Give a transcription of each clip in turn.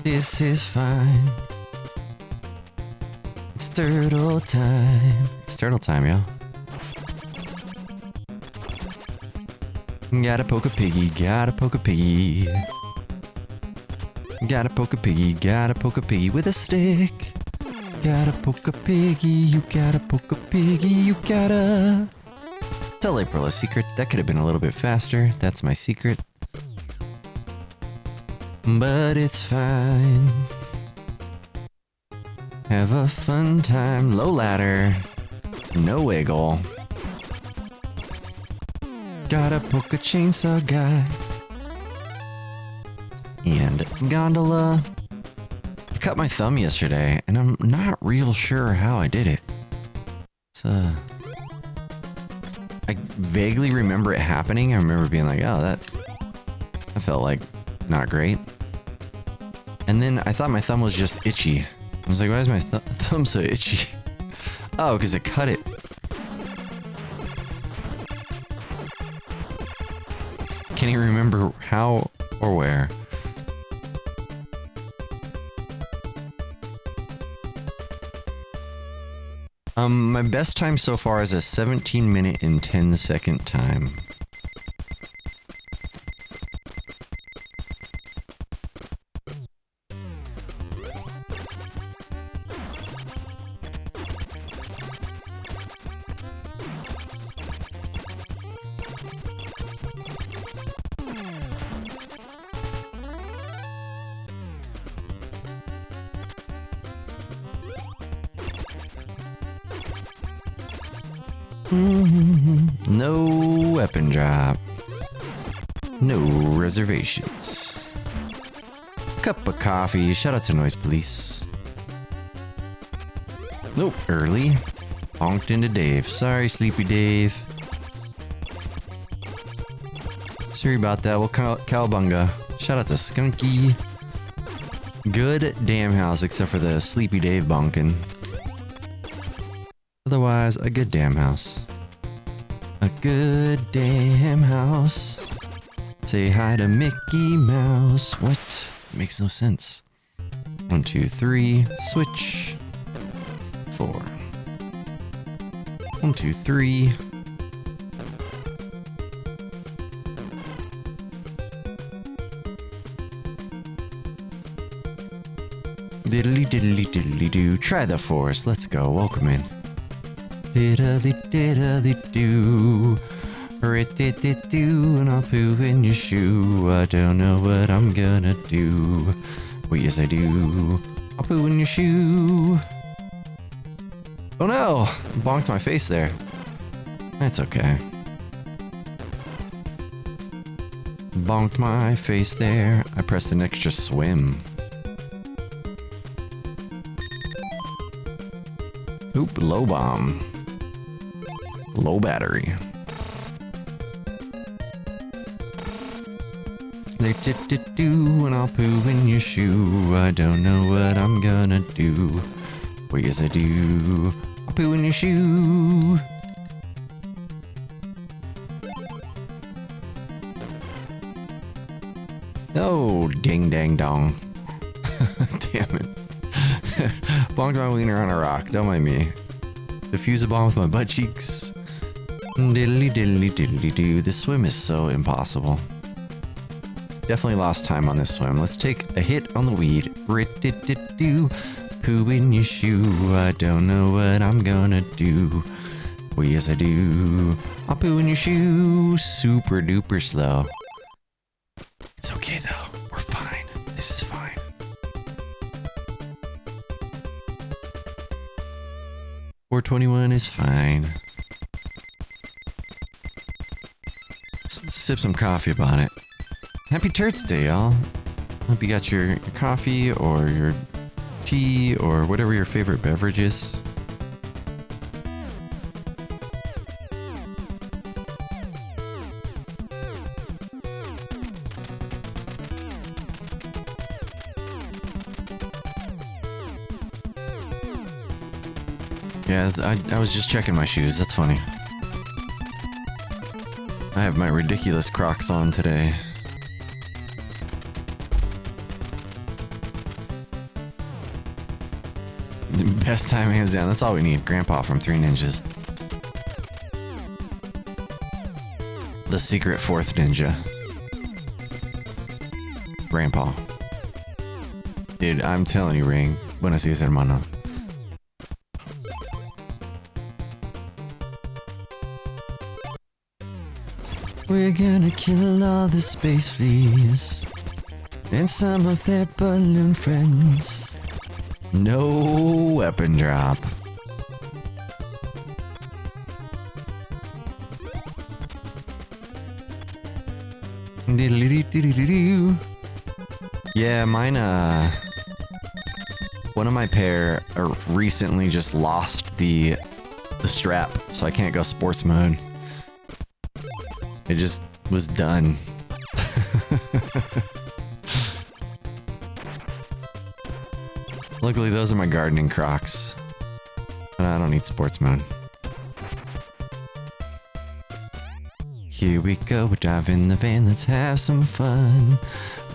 This is fine. It's turtle time. It's turtle time, yo. Gotta poke a piggy, gotta poke a piggy. Gotta poke a piggy, gotta poke a piggy with a stick. Gotta poke a piggy, you gotta poke a piggy, you gotta... Tell April a secret. That could have been a little bit faster. That's my secret. But it's fine. Have a fun time. Low ladder. No wiggle. Gotta poke a chainsaw guy. And gondola. I cut my thumb yesterday, and I'm not real sure how I did it. I vaguely remember it happening. I remember being like, oh, that felt like not great. And then I thought my thumb was just itchy. I was like, why is my thumb so itchy? Oh, because it cut it. Can't even remember how or where. My best time so far is a 17-minute and 10-second time. No weapon drop. No reservations. Cup of coffee. Shout out to Noise Police. Nope, early. Honked into Dave. Sorry, Sleepy Dave. Sorry about that. Well, cowabunga. Shout out to Skunky. Good damn house, except for the Sleepy Dave bonking. Otherwise, a good damn house. A good damn house. Say hi to Mickey Mouse. What? Makes no sense. 1, 2, 3. Switch. 4. 1, 2, 3. Diddly diddly diddly do. Try the force. Let's go. Welcome in. Diddly diddly do. Rit-dit-dit-do. And I'll poo in your shoe. I don't know what I'm gonna do. Well, yes I do. I'll poo in your shoe. Oh no! Bonked my face there. That's okay. Bonked my face there. I pressed an extra swim. Oop, low bomb. Low battery. Do and I'll poo in your shoe. I don't know what I'm gonna do. Well, yes I do. I'll poo in your shoe. Oh, ding dang dong. Damn it. Bonked my wiener on a rock. Don't mind me. Defuse a bomb with my butt cheeks. Diddly diddly diddly do. This swim is so impossible. Definitely lost time on this swim. Let's take a hit on the weed. Rit-dit-dit-do. Poo in your shoe. I don't know what I'm gonna do. Well, yes I do. I'll poo in your shoe. Super duper slow. It's okay though. We're fine. This is fine. $4.21 is fine. Let's sip some coffee about it. Happy Turts Day, y'all. Hope you got your coffee or your tea or whatever your favorite beverage is. Yeah, I was just checking my shoes. That's funny. I have my ridiculous Crocs on today. Best time hands down. That's all we need. Grandpa from Three Ninjas. The secret fourth ninja. Grandpa. Dude, I'm telling you, Ring. Buenos dias, hermano. We're gonna kill all the space fleas and some of their balloon friends. No weapon drop. Yeah, mine, one of my pair recently just lost the strap, so I can't go sports mode. It just was done. Luckily, those are my gardening Crocs. But I don't need sports mode. Here we go, we're driving the van, let's have some fun.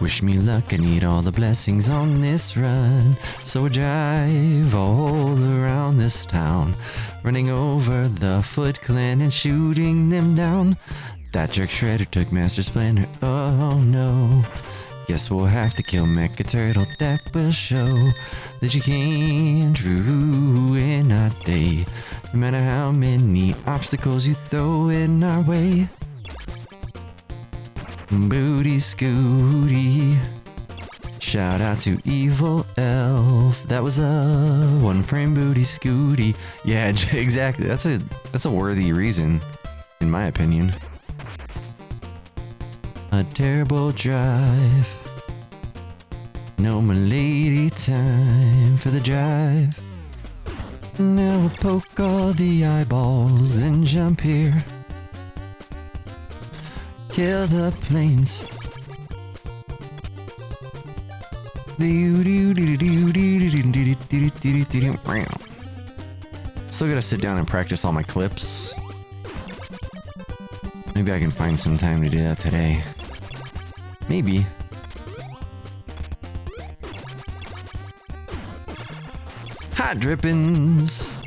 Wish me luck, I need all the blessings on this run. So we drive all around this town, running over the Foot Clan and shooting them down. That jerk Shredder took Master Splinter, oh no. Guess we'll have to kill Mecha Turtle, that will show that you can't ruin our day, no matter how many obstacles you throw in our way. Booty Scooty. Shout out to Evil Elf. That was a one-frame Booty Scooty. Yeah, exactly. That's a worthy reason, in my opinion. A terrible drive. No milady time for the drive. Now we'll poke all the eyeballs, then jump here. Kill the planes. Still gotta sit down and practice all my clips. Maybe I can find some time to do that today. Maybe. Hot drippings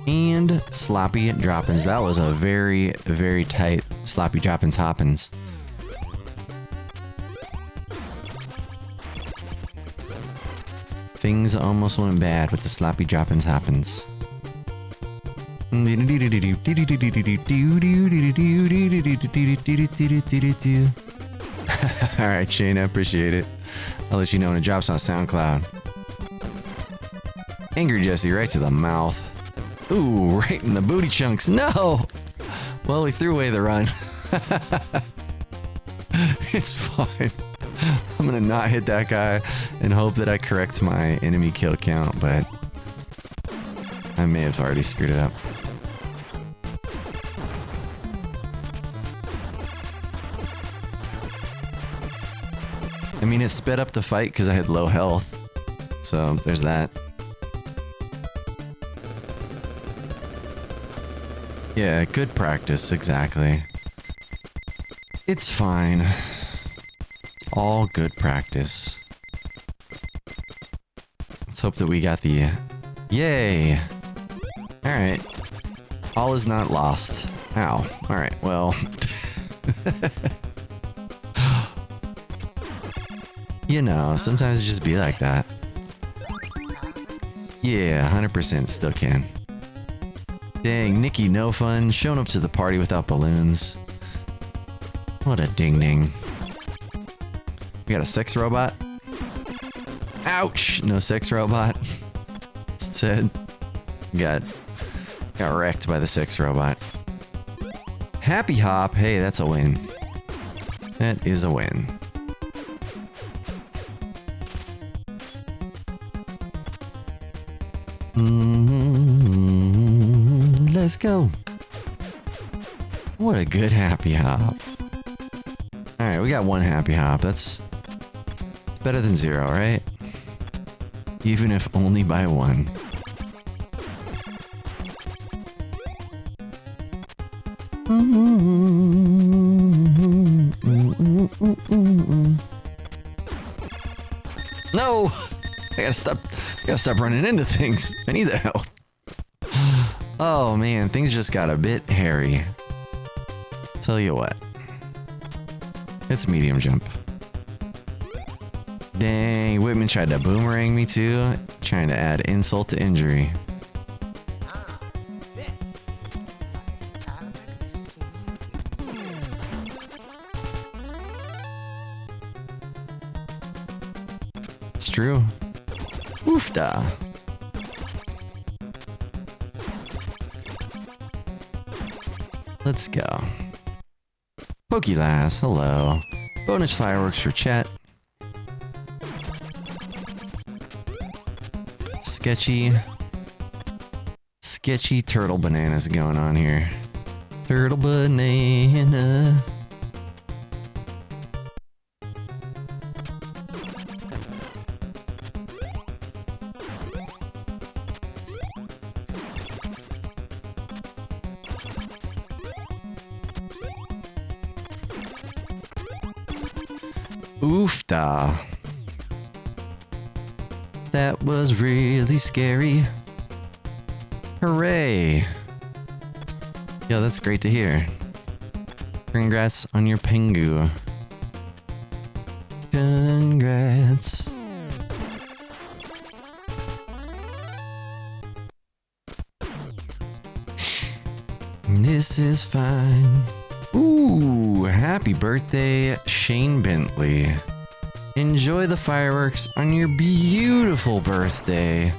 and sloppy droppings. That was a very, very tight sloppy droppings hoppins. Things almost went bad with the sloppy droppings hoppins. Alright, Shane, I appreciate it. I'll let you know when it drops on SoundCloud. Angry Jesse right to the mouth. Ooh, right in the booty chunks. No! Well, he threw away the run. It's fine. I'm gonna not hit that guy and hope that I correct my enemy kill count, but I may have already screwed it up. I mean, it sped up the fight because I had low health, so there's that. Yeah, good practice, exactly. It's fine. It's all good practice. Let's hope that we got the... Yay! Alright. All is not lost. Ow. Alright, well... You know, sometimes it just be like that. Yeah, 100% still can. Dang, Nikki No Fun, showing up to the party without balloons. What a ding-ding. We got a sex robot? Ouch! No sex robot. Instead, got wrecked by the sex robot. Happy Hop, hey, that's a win. That is a win. Let's go. What a good happy hop. Alright, we got one happy hop. That's better than 0, right? Even if only by 1. No! I gotta gotta stop running into things. I need the help. Oh man, things just got a bit hairy. Tell you what. It's medium jump. Dang, Whitman tried to boomerang me too, trying to add insult to injury. It's true. Oofda. Let's go. Pokelass, hello. Bonus fireworks for chat. Sketchy turtle bananas going on here. Turtle banana. Oofda. That was really scary. Hooray. Yo, that's great to hear. Congrats on your Pengu. Congrats. This is fine. Ooh, happy birthday, Shane Bentley. Enjoy the fireworks on your beautiful birthday.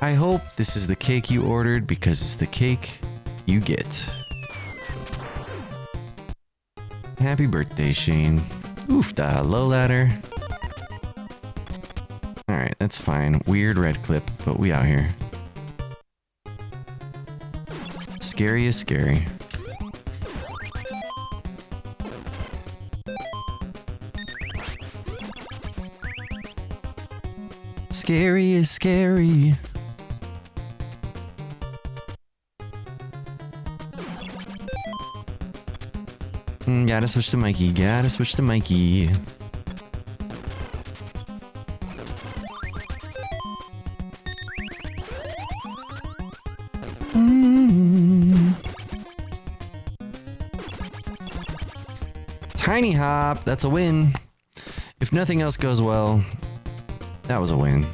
I hope this is the cake you ordered because it's the cake you get. Happy birthday, Shane. Oof, da, low ladder. Alright, that's fine. Weird red clip, but we out here. Scary is scary. Scary is scary. Gotta switch to Mikey. Gotta switch to Mikey. Tiny hop. That's a win. If nothing else goes well, that was a win.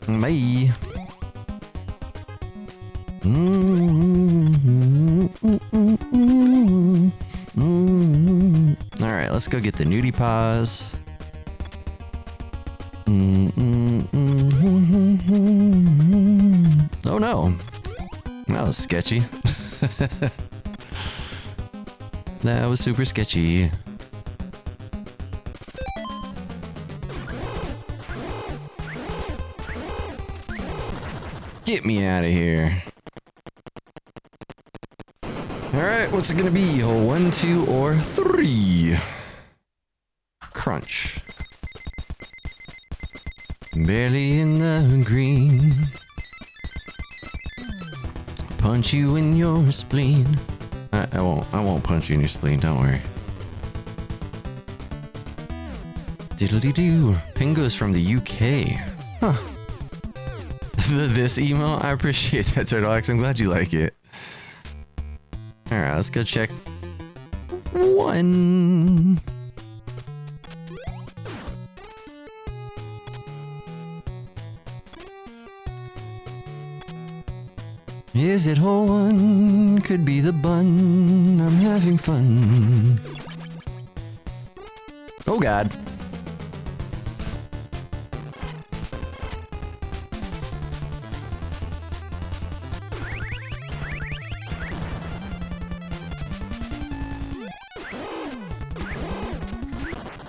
Bye. Alright, let's go get the nudie paws. Oh no. That was sketchy. That was super sketchy. Get me out of here. Alright, what's it gonna be? 1, 2, or 3? Crunch. Barely in the green. Punch you in your spleen. I won't punch you in your spleen, don't worry. Diddly-doo. Pingo's from the UK. Huh. This emo? I appreciate that, Turtle X. I'm glad you like it. Alright, let's go check 1. Is it hole 1? Could be the bun. I'm having fun. Oh god.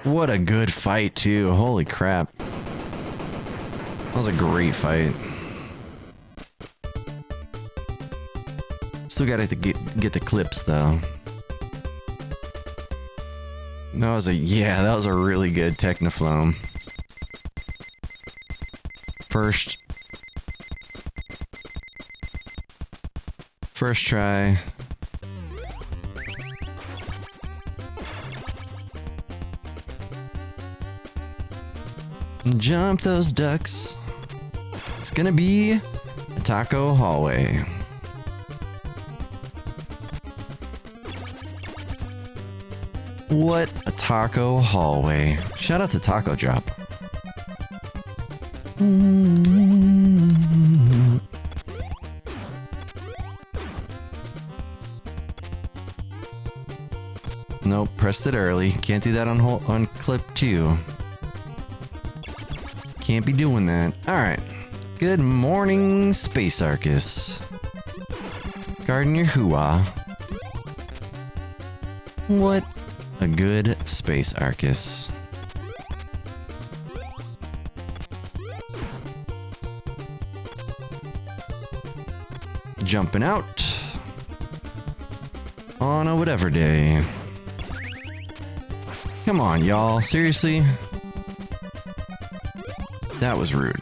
What a good fight too. Holy crap. That was a great fight. Still gotta get the clips though. That was a really good Technoflome. First try. Jump those ducks. It's gonna be a taco hallway. What a taco hallway. Shout out to Taco Drop. Nope, pressed it early. Can't do that on clip 2. Can't be doing that. Alright. Good morning, Space Arcus. Guarding your hoo-ah. What a good Space Arcus. Jumping out on a whatever day. Come on, y'all. Seriously? That was rude.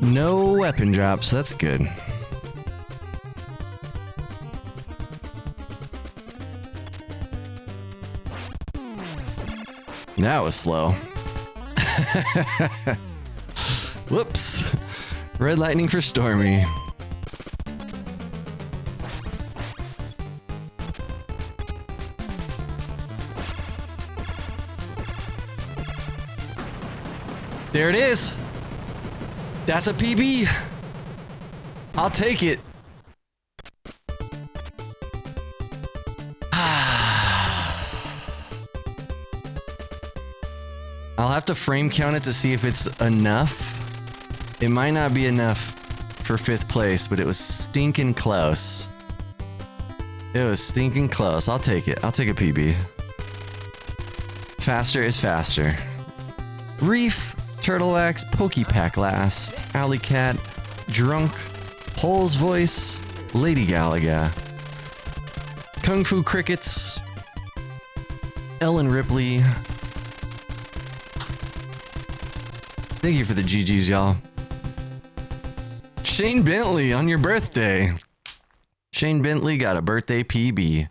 No weapon drops, that's good. That was slow. Whoops. Red lightning for Stormy. There it is. That's a PB. I'll take it. I'll have to frame count it to see if it's enough. It might not be enough for 5th place, but it was stinking close. It was stinking close. I'll take it. I'll take a PB. Faster is faster. Reef. Turtle Axe, Pokepack Lass, Alley Cat, Drunk, Pole's Voice, Lady Galaga, Kung Fu Crickets, Ellen Ripley. Thank you for the GGs, y'all. Shane Bentley on your birthday. Shane Bentley got a birthday PB.